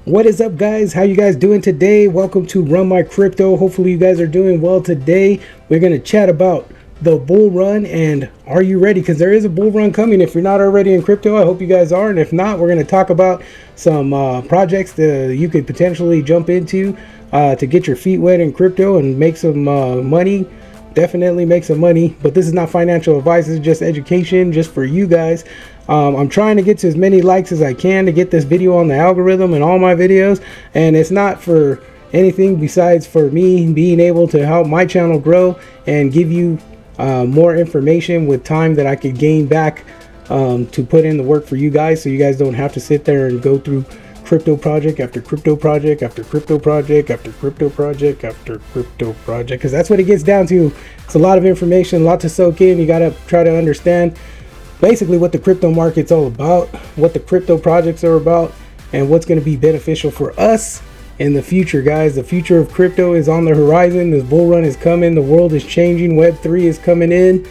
What is up, guys? How you guys doing today? Welcome to Run My Crypto. Hopefully you guys are doing well today. We're going to chat about the bull run, and are you ready? Because there is a bull run coming. If you're not already in crypto, I hope you guys are, and if not, we're going to talk about some projects that you could potentially jump into to get your feet wet in crypto and make some money. Definitely make some money, but this is not financial advice. This is just education, just for you guys. I'm trying to get to as many likes as I can to get this video on the algorithm and all my videos, and it's not for anything besides for me being able to help my channel grow and give you more information with time that I could gain back to put in the work for you guys, so you guys don't have to sit there and go through crypto project after crypto project after crypto project after crypto project after crypto project, because that's what it gets down to. It's a lot of information, a lot to soak in. You got to try to understand basically what the crypto market's all about, what the crypto projects are about, and what's going to be beneficial for us in the future, guys. The future of crypto is on the horizon. This bull run is coming. The world is changing. Web3 is coming in.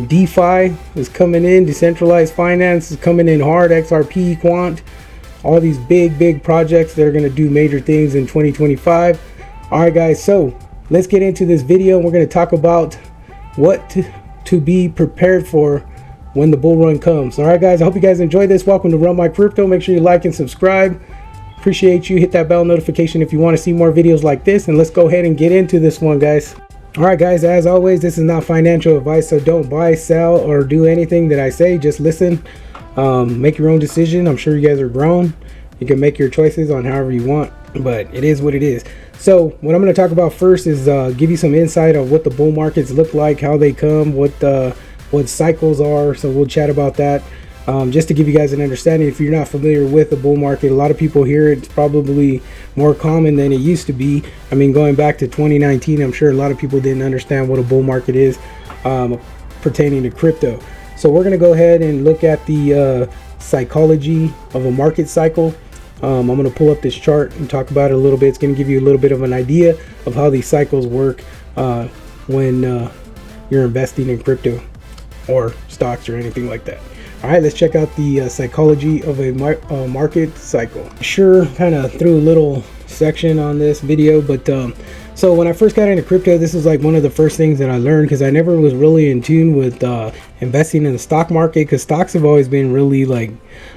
DeFi is coming in. Decentralized finance is coming in hard. XRP, Quant, all these big projects that are going to do major things in 2025. All right, guys, so let's get into this video. We're going to talk about what to be prepared for when the bull run comes. All right, guys, I hope you guys enjoyed this. Welcome to Run My Crypto. Make sure you like and subscribe. Appreciate you. Hit that bell notification if you want to see more videos like this, and let's go ahead and get into this one, guys. All right, guys, as always, this is not financial advice, so don't buy, sell, or do anything that I say. Just listen. Make your own decision. I'm sure you guys are grown. You can make your choices on however you want, but it is what it is. So what I'm going to talk about first is give you some insight on what the bull markets look like, how they come, what cycles are. So we'll chat about that, just to give you guys an understanding. If you're not familiar with the bull market, a lot of people hear it's probably more common than it used to be. I mean, going back to 2019, I'm sure a lot of people didn't understand what a bull market is pertaining to crypto. So we're going to go ahead and look at the psychology of a market cycle. I'm going to pull up this chart and talk about it a little bit. It's going to give you a little bit of an idea of how these cycles work when you're investing in crypto or stocks or anything like that. All right, let's check out the psychology of a market cycle. Sure, kind of threw a little section on this video, but so when I first got into crypto, this was like one of the first things that I learned, because I never was really in tune with investing in the stock market, because stocks have always been really, like,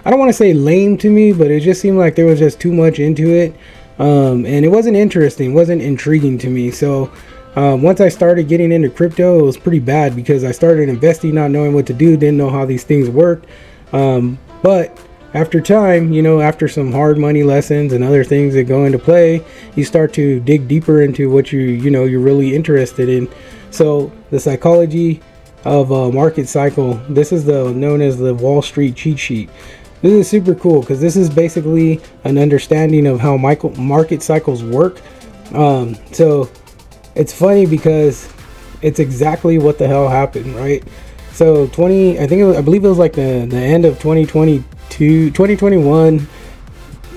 I don't want to say lame to me, but it just seemed like there was just too much into it, and it wasn't interesting, wasn't intriguing to me. So once I started getting into crypto, it was pretty bad, because I started investing not knowing what to do, didn't know how these things worked, but after time, you know, after some hard money lessons and other things that go into play, you start to dig deeper into what you're really interested in. So the psychology of a market cycle, this is known as the Wall Street cheat sheet. This is super cool, because this is basically an understanding of how market cycles work. So it's funny because it's exactly what the hell happened, right? So I believe it was like the end of 2021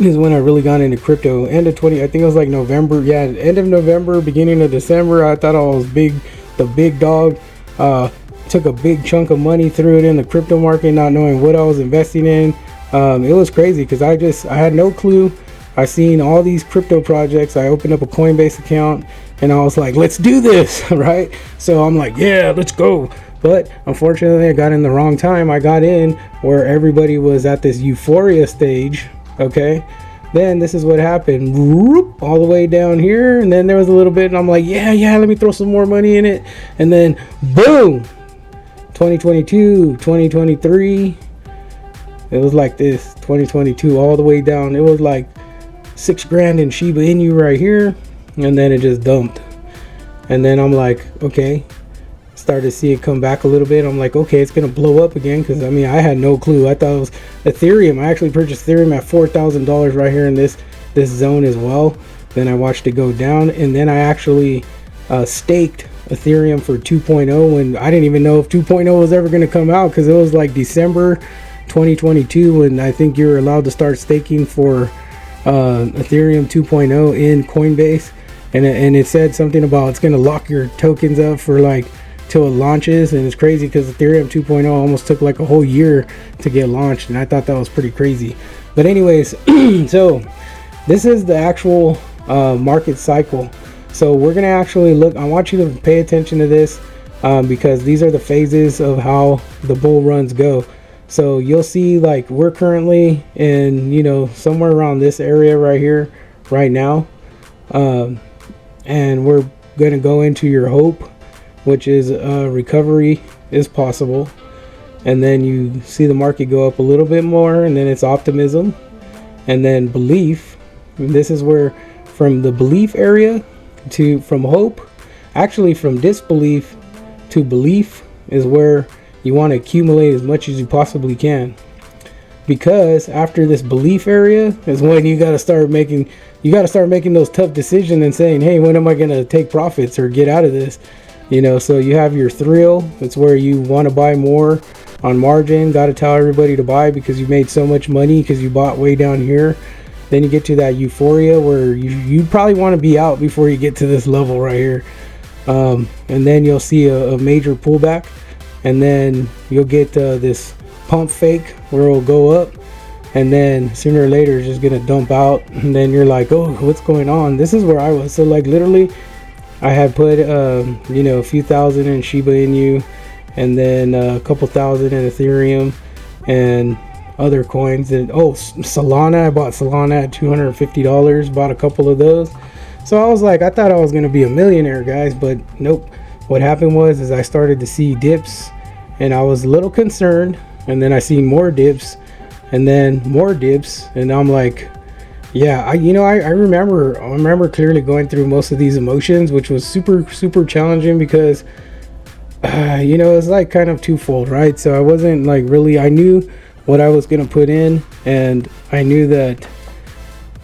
is when I really got into crypto. I think it was like November. Yeah, end of November, beginning of December. I thought I was the big dog. Took a big chunk of money, threw it in the crypto market, not knowing what I was investing in. It was crazy, because I had no clue. I seen all these crypto projects. I opened up a Coinbase account and I was like, let's do this, right? So I'm like, yeah, let's go. But unfortunately, I got in the wrong time. I got in where everybody was at this euphoria stage, okay? Then this is what happened. Whoop, all the way down here. And then there was a little bit, and I'm like, yeah, let me throw some more money in it. And then, boom, 2022, 2023. It was like this, 2022, all the way down. It was like $6,000 in Shiba Inu right here. And then it just dumped. And then I'm like, okay. Started to see it come back a little bit. I'm like, okay, it's gonna blow up again, because I mean, I had no clue. I thought it was Ethereum. I actually purchased Ethereum at $4,000 right here in this zone as well. Then I watched it go down, and then I actually staked Ethereum for 2.0 when I didn't even know if 2.0 was ever going to come out, because it was like December 2022 when I think you're allowed to start staking for Ethereum 2.0 in Coinbase, and it said something about it's going to lock your tokens up for like till it launches. And it's crazy because Ethereum 2.0 almost took like a whole year to get launched, and I thought that was pretty crazy. But anyways, so this is the actual market cycle. So we're gonna actually look. I want you to pay attention to this because these are the phases of how the bull runs go. So you'll see, like, we're currently in, you know, somewhere around this area right here right now, and we're going to go into your hope, which is recovery is possible, and then you see the market go up a little bit more, and then it's optimism, and then belief. And this is where from the belief area to from hope, actually from disbelief to belief, is where you want to accumulate as much as you possibly can, because after this belief area is when you got to start making those tough decisions and saying, hey, when am I going to take profits or get out of this, you know. So you have your thrill. It's where you want to buy more on margin, got to tell everybody to buy because you made so much money because you bought way down here. Then you get to that euphoria where you probably want to be out before you get to this level right here, and then you'll see a major pullback. And then you'll get this pump fake where it'll go up, and then sooner or later it's just gonna dump out, and then you're like, oh, what's going on? This is where I was. So like literally I had put you know, a few thousand in Shiba Inu, and then a couple thousand in Ethereum and other coins. And oh, Solana, I bought Solana at $250, bought a couple of those. So I was like, I thought I was gonna be a millionaire, guys, but nope. What happened was I started to see dips, and I was a little concerned, and then I see more dips, and then more dips, and I'm like, yeah, I remember clearly going through most of these emotions, which was super challenging because you know, it's like kind of twofold, right? So I wasn't like really, I knew what I was gonna put in, and I knew that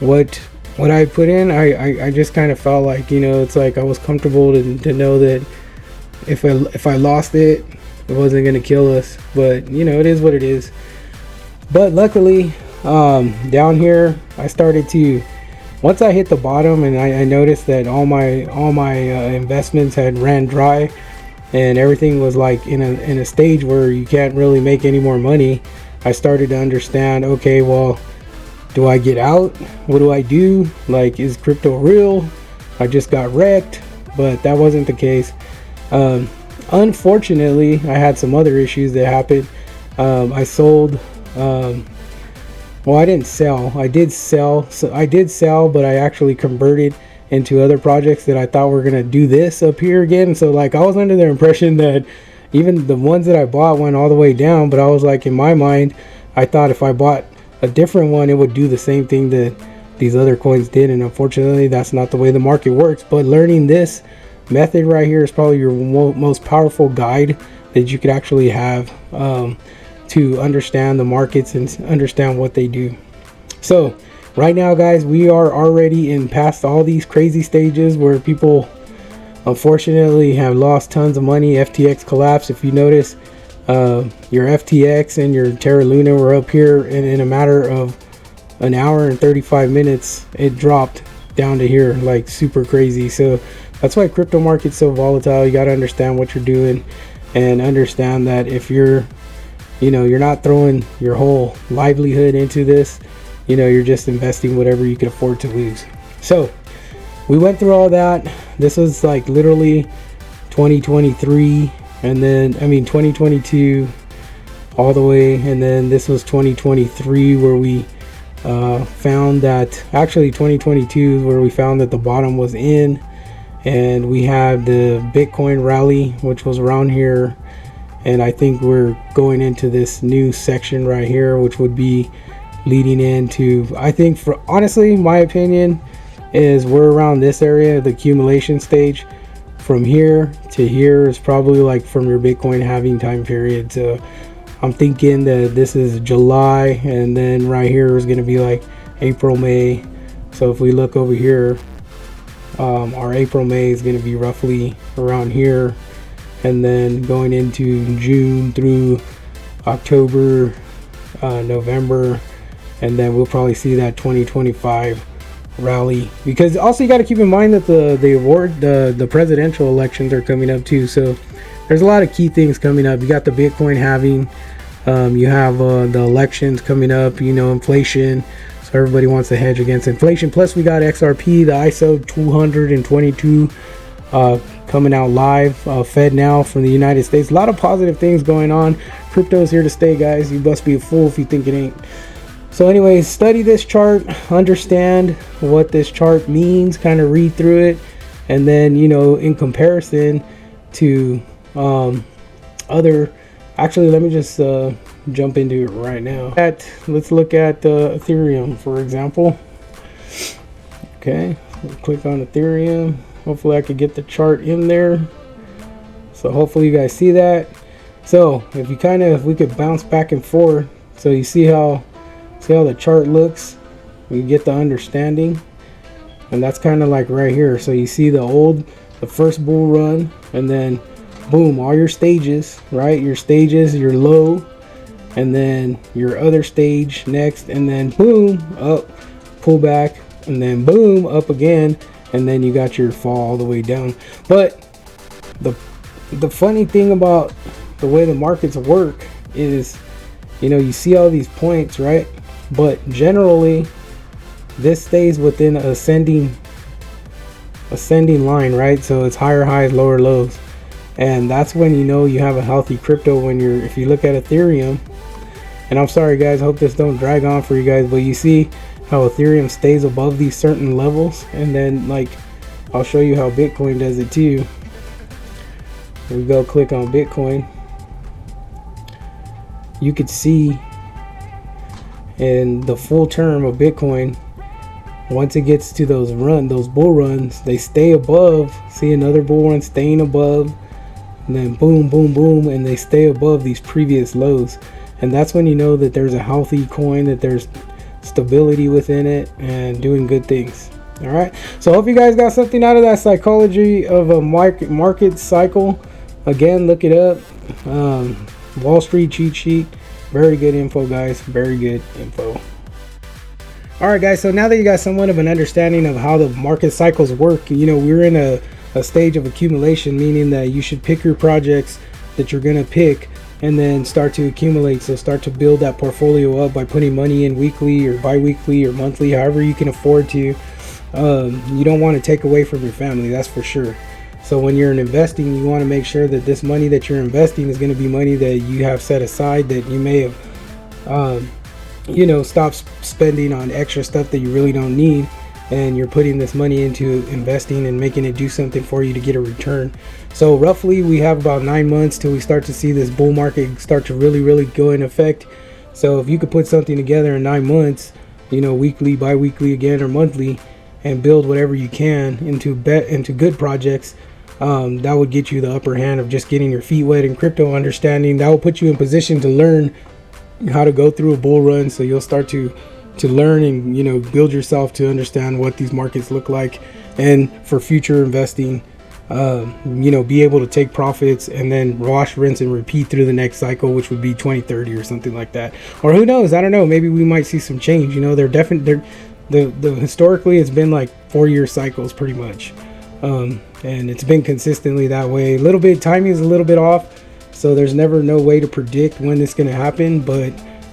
what I put in, I just kind of felt like, you know, it's like I was comfortable to know that if I lost it, it wasn't gonna kill us. But you know, it is what it is. But luckily, down here, I started to, once I hit the bottom, and I noticed that all my investments had ran dry, and everything was like in a stage where you can't really make any more money. I started to understand, okay, well, do I get out? What do I do? Like, is crypto real? I just got wrecked. But that wasn't the case. Unfortunately, I had some other issues that happened. I sold, well, I didn't sell. I did sell. So I did sell, but I actually converted into other projects that I thought were gonna do this up here again. So like, I was under the impression that even the ones that I bought went all the way down, but I was like, in my mind, I thought if I bought a different one, it would do the same thing that these other coins did. And unfortunately, that's not the way the market works. But learning this method right here is probably your most powerful guide that you could actually have to understand the markets and understand what they do. So right now, guys, we are already in past all these crazy stages where people unfortunately have lost tons of money. FTX collapsed. If you notice, your FTX and your Terra Luna were up here, and in a matter of an hour and 35 minutes it dropped down to here, like super crazy. So that's why crypto market's so volatile. You got to understand what you're doing, and understand that if you're, you know, you're not throwing your whole livelihood into this, you know, you're just investing whatever you can afford to lose. So we went through all that. This was like literally 2023, and then 2022 all the way, and then this was 2023 where we found that, actually 2022 where we found that the bottom was in, and we had the Bitcoin rally, which was around here. And I think we're going into this new section right here, which would be leading into, I think, for honestly, my opinion is we're around this area, the accumulation stage. From here to here is probably like from your Bitcoin halving time period. So I'm thinking that this is July, and then right here is going to be like April, May. So if we look over here, our April, May is going to be roughly around here, and then going into June through October, November, and then we'll probably see that 2025 rally. Because also you got to keep in mind that the presidential elections are coming up too. So there's a lot of key things coming up. You got the Bitcoin halving, you have the elections coming up, you know, inflation. So So everybody wants to hedge against inflation. Plus we got XRP, the ISO 222 coming out live, Fed now from the United States. A lot of positive things going on. Crypto's here to stay, guys. You must be a fool if you think it ain't. So anyways, study this chart, understand what this chart means, kind of read through it, and then, you know, in comparison to other, actually let me just jump into it right now. Let's look at Ethereum, for example. Okay, we'll click on Ethereum. Hopefully I could get the chart in there. So hopefully you guys see that. So if you if we could bounce back and forth, so you see how the chart looks, you get the understanding. And that's kind of like right here. So you see the first bull run, and then boom, all your stages, right? Your stages, your low, and then your other stage next, and then boom, up, pull back, and then boom, up again, and then you got your fall all the way down. But the funny thing about the way the markets work is, you know, you see all these points, right? But generally this stays within an ascending line, right? So it's higher highs, lower lows. And that's when you know you have a healthy crypto, when if you look at Ethereum. And I'm sorry guys, I hope this don't drag on for you guys, but you see how Ethereum stays above these certain levels, and then like I'll show you how Bitcoin does it too. We go click on Bitcoin, you could see in the full term of Bitcoin, once it gets to those bull runs, they stay above. See another bull run staying above, and then boom, boom, boom, and they stay above these previous lows. And that's when you know that there's a healthy coin, that there's stability within it and doing good things. All right, so I hope you guys got something out of that psychology of a market cycle. Again, look it up. Wall Street cheat sheet. Very good info, guys. Very good info. All right, guys, so now that you got somewhat of an understanding of how the market cycles work, you know, we're in a stage of accumulation, meaning that you should pick your projects that you're going to pick and then start to accumulate. So start to build that portfolio up by putting money in weekly or bi-weekly or monthly, however you can afford to. You don't want to take away from your family, that's for sure. So when you're investing, you want to make sure that this money that you're investing is going to be money that you have set aside, that you may have you know, stop spending on extra stuff that you really don't need, and you're putting this money into investing and making it do something for you to get a return. So roughly we have about 9 months till we start to see this bull market start to really go in effect. So if you could put something together in 9 months, you know, weekly, bi-weekly again, or monthly, and build whatever you can into good projects, that would get you the upper hand of just getting your feet wet in crypto understanding. That will put you in position to learn how to go through a bull run, so you'll start to learn and, you know, build yourself to understand what these markets look like, and for future investing, you know, be able to take profits and then wash, rinse, and repeat through the next cycle, which would be 2030 or something like that. Or who knows, I don't know, maybe we might see some change. You know, the historically it's been like 4-year cycles pretty much, and it's been consistently that way. A little bit, timing is a little bit off, so there's never no way to predict when it's going to happen, but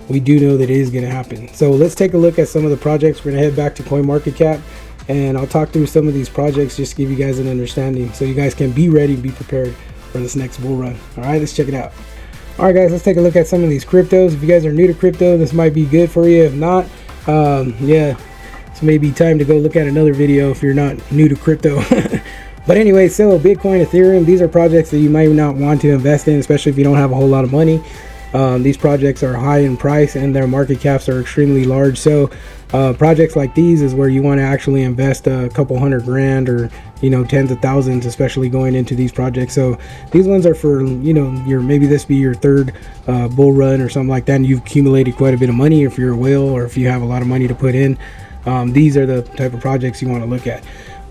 we do know that it is going to happen. So let's take a look at some of the projects. We're going to head back to CoinMarketCap, and I'll talk through some of these projects just to give you guys an understanding, so you guys can be ready, be prepared for this next bull run. All right, let's check it out. All right, guys, let's take a look at some of these cryptos. If you guys are new to crypto, this might be good for you. If not, yeah, it's maybe time to go look at another video if you're not new to crypto. But anyway, so Bitcoin, Ethereum, these are projects that you might not want to invest in, especially if you don't have a whole lot of money. These projects are high in price and their market caps are extremely large. So projects like these is where you want to actually invest a couple $100,000 or, you know, tens of thousands, especially going into these projects. So these ones are for, you know, maybe this be your third bull run or something like that, and you've accumulated quite a bit of money. If you're a whale or if you have a lot of money to put in, these are the type of projects you want to look at.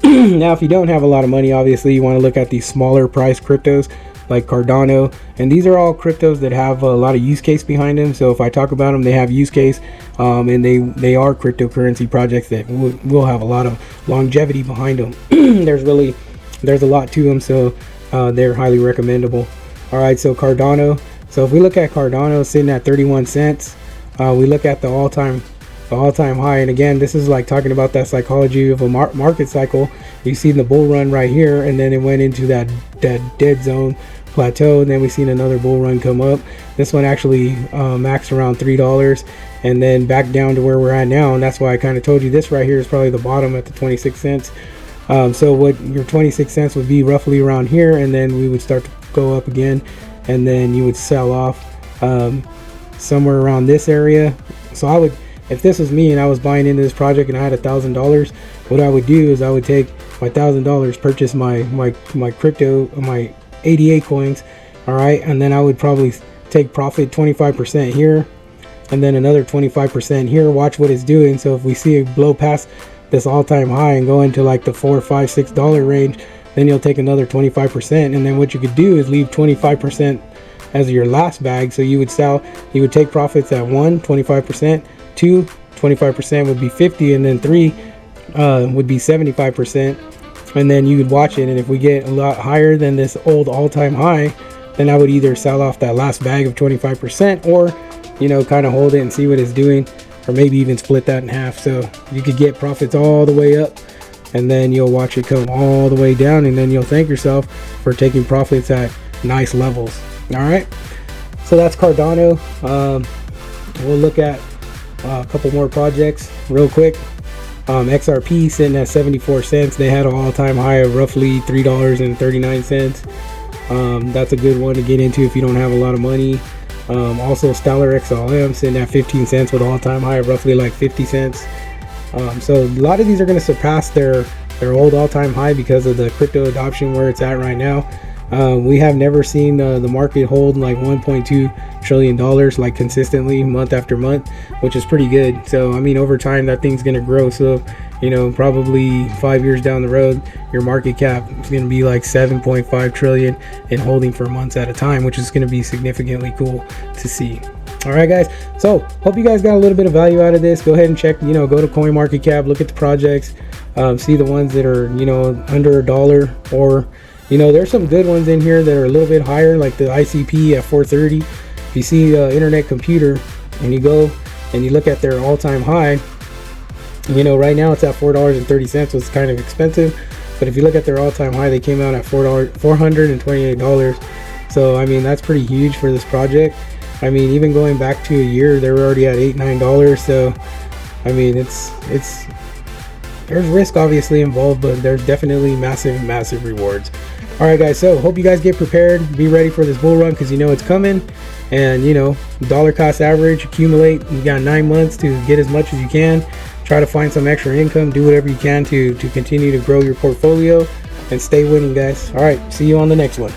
Now, if you don't have a lot of money, obviously you want to look at these smaller price cryptos like Cardano, and these are all cryptos that have a lot of use case behind them. So if I talk about them, they have use case, and they are cryptocurrency projects that will have a lot of longevity behind them. There's a lot to them, so they're highly recommendable. All right, so Cardano. So if we look at Cardano sitting at 31 cents, we look at the all-time the all-time high. And again, this is like talking about that psychology of a market cycle. You see the bull run right here, and then it went into that dead zone plateau, and then we seen another bull run come up. This one actually maxed around $3 and then back down to where we're at now, and that's why I kind of told you this right here is probably the bottom at the 26 cents. So what your 26 cents would be roughly around here, and then we would start to go up again, and then you would sell off somewhere around this area. So I would, if this was me and I was buying into this project and I had $1,000, what I would do is I would take my $1,000, purchase my crypto, my ADA coins, all right, and then I would probably take profit 25% here, and then another 25% here. Watch what it's doing. So if we see it blow past this all-time high and go into like the $4, $5, $6 range, then you'll take another 25%, and then what you could do is leave 25% as your last bag. So you would sell, you would take profits at 1, 25%, 2, 25% would be 50, and then 3 would be 75%, and then you would watch it. And if we get a lot higher than this old all-time high, then I would either sell off that last bag of 25%, or you know, kind of hold it and see what it's doing, or maybe even split that in half. So you could get profits all the way up, and then you'll watch it come all the way down, and then you'll thank yourself for taking profits at nice levels. All right, so that's Cardano. We'll look at a couple more projects real quick. XRP sitting at 74 cents. They had an all-time high of roughly $3.39. That's a good one to get into if you don't have a lot of money. Also Stellar XLM sitting at 15 cents with all-time high of roughly like 50 cents. So a lot of these are going to surpass their old all-time high because of the crypto adoption where it's at right now. We have never seen the market hold like $1.2 trillion like consistently month after month, which is pretty good. So I mean, over time that thing's going to grow. So you know, probably 5 years down the road, your market cap is going to be like 7.5 trillion and holding for months at a time, which is going to be significantly cool to see. All right, guys. So hope you guys got a little bit of value out of this. Go ahead and check, you know, go to CoinMarketCap, look at the projects, see the ones that are, you know, under $1, or, you know, there's some good ones in here that are a little bit higher, like the ICP at 430. If you see Internet Computer and you go and you look at their all-time high, you know, right now it's at $4.30, so it's kind of expensive. But if you look at their all-time high, they came out at $428. So I mean, that's pretty huge for this project. I mean, even going back to a year, they were already at $8, $9. So I mean, it's there's risk obviously involved, but there's definitely massive rewards. All right, guys, so hope you guys get prepared, be ready for this bull run, because you know it's coming. And you know, dollar cost average, accumulate. You got 9 months to get as much as you can. Try to find some extra income, do whatever you can to continue to grow your portfolio and stay winning, guys. All right, see you on the next one.